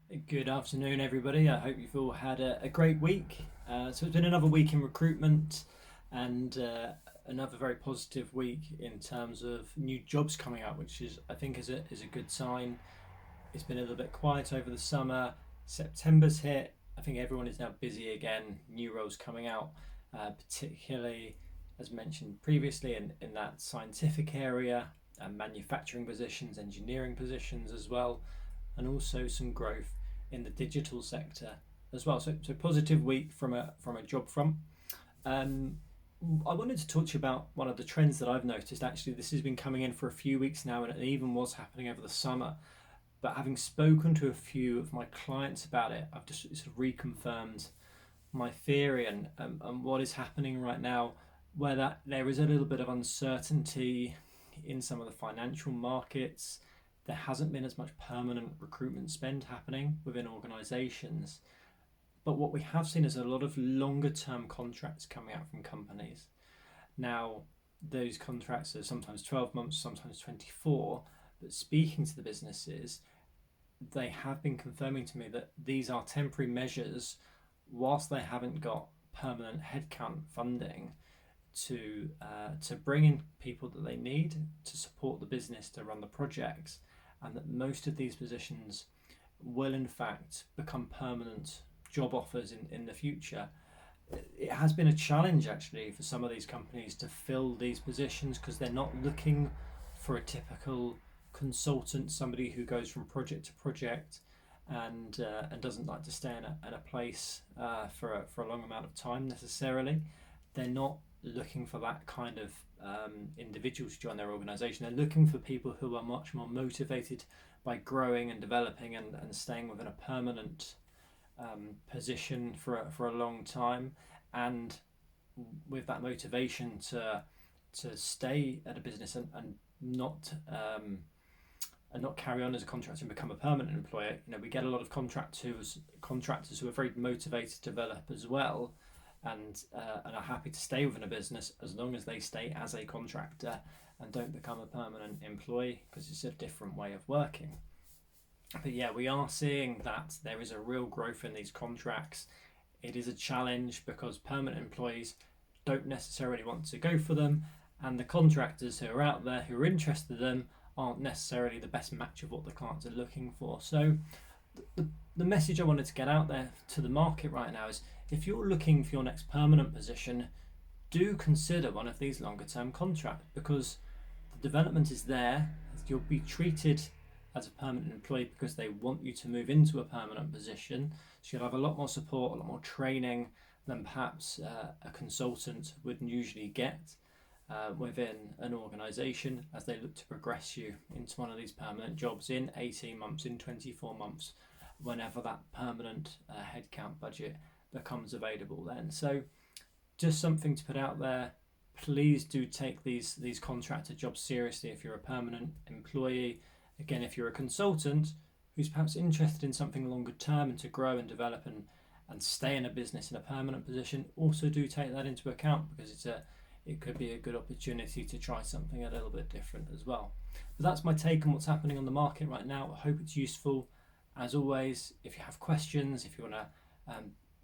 Good afternoon, everybody. I hope you've all had a great week. So it's been another week in recruitment and another very positive week in terms of new jobs coming up, which I think is a good sign. It's been a little bit quiet over the summer. September's hit. I think everyone is now busy again. New roles coming out, particularly as mentioned previously in that scientific area, manufacturing positions, engineering positions as well, and also some growth in the digital sector as well. So positive week from a job front. Um, I wanted to talk to you about one of the trends that I've noticed. Actually, this has been coming in for a few weeks now, and it even was happening over the summer. But having spoken to a few of my clients about it, I've just sort of reconfirmed my theory and what is happening right now, where that there is a little bit of uncertainty in some of the financial markets. There hasn't been as much permanent recruitment spend happening within organizations. But what we have seen is a lot of longer term contracts coming out from companies. Now, those contracts are sometimes 12 months, sometimes 24. But speaking to the businesses, they have been confirming to me that these are temporary measures whilst they haven't got permanent headcount funding to bring in people that they need to support the business to run the projects, and that most of these positions will in fact become permanent job offers in the future. It has been a challenge actually for some of these companies to fill these positions because they're not looking for a typical consultant, somebody who goes from project to project and doesn't like to stay in a place for a long amount of time necessarily. They're not looking for that kind of individual to join their organization. They're looking for people who are much more motivated by growing and developing and staying within a permanent position for a long time, and with that motivation to stay at a business not and not carry on as a contractor and become a permanent employer. We get a lot of contractors who are very motivated to develop as well, and are happy to stay within a business as long as they stay as a contractor and don't become a permanent employee, because it's a different way of working. But yeah, we are seeing that there is a real growth in these contracts. It is a challenge because permanent employees don't necessarily want to go for them, and the contractors who are out there who are interested in them aren't necessarily the best match of what the clients are looking for. So the message I wanted to get out there to the market right now is, if you're looking for your next permanent position, do consider one of these longer term contracts, because the development is there. You'll be treated as a permanent employee because they want you to move into a permanent position. So you'll have a lot more support, a lot more training than perhaps a consultant would usually get within an organisation as they look to progress you into one of these permanent jobs in 18 months, in 24 months, whenever that permanent headcount budget becomes available then. So just something to put out there. Please do take these contractor jobs seriously if you're a permanent employee. Again, if you're a consultant who's perhaps interested in something longer term and to grow and develop and stay in a business in a permanent position, also do take that into account, because it could be a good opportunity to try something a little bit different as well. But that's my take on what's happening on the market right now. I hope it's useful. As always, if you have questions, if you want to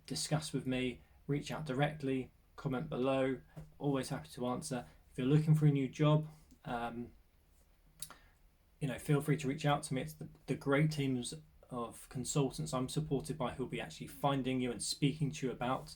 discuss with me, reach out directly, comment below. Always happy to answer. If you're looking for a new job, feel free to reach out to me. It's the great teams of consultants I'm supported by who'll be actually finding you and speaking to you about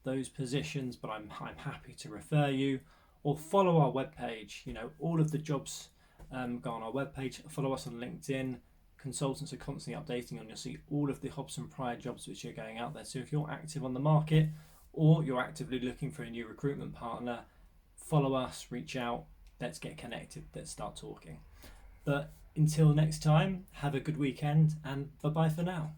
those positions, but I'm happy to refer you, or follow our webpage. All of the jobs go on our webpage. Follow us on LinkedIn. Consultants are constantly updating, and you'll see all of the Hobson Pryor jobs which are going out there. So if you're active on the market or you're actively looking for a new recruitment partner, follow us, reach out, let's get connected, let's start talking. But until next time, have a good weekend, and bye bye for now.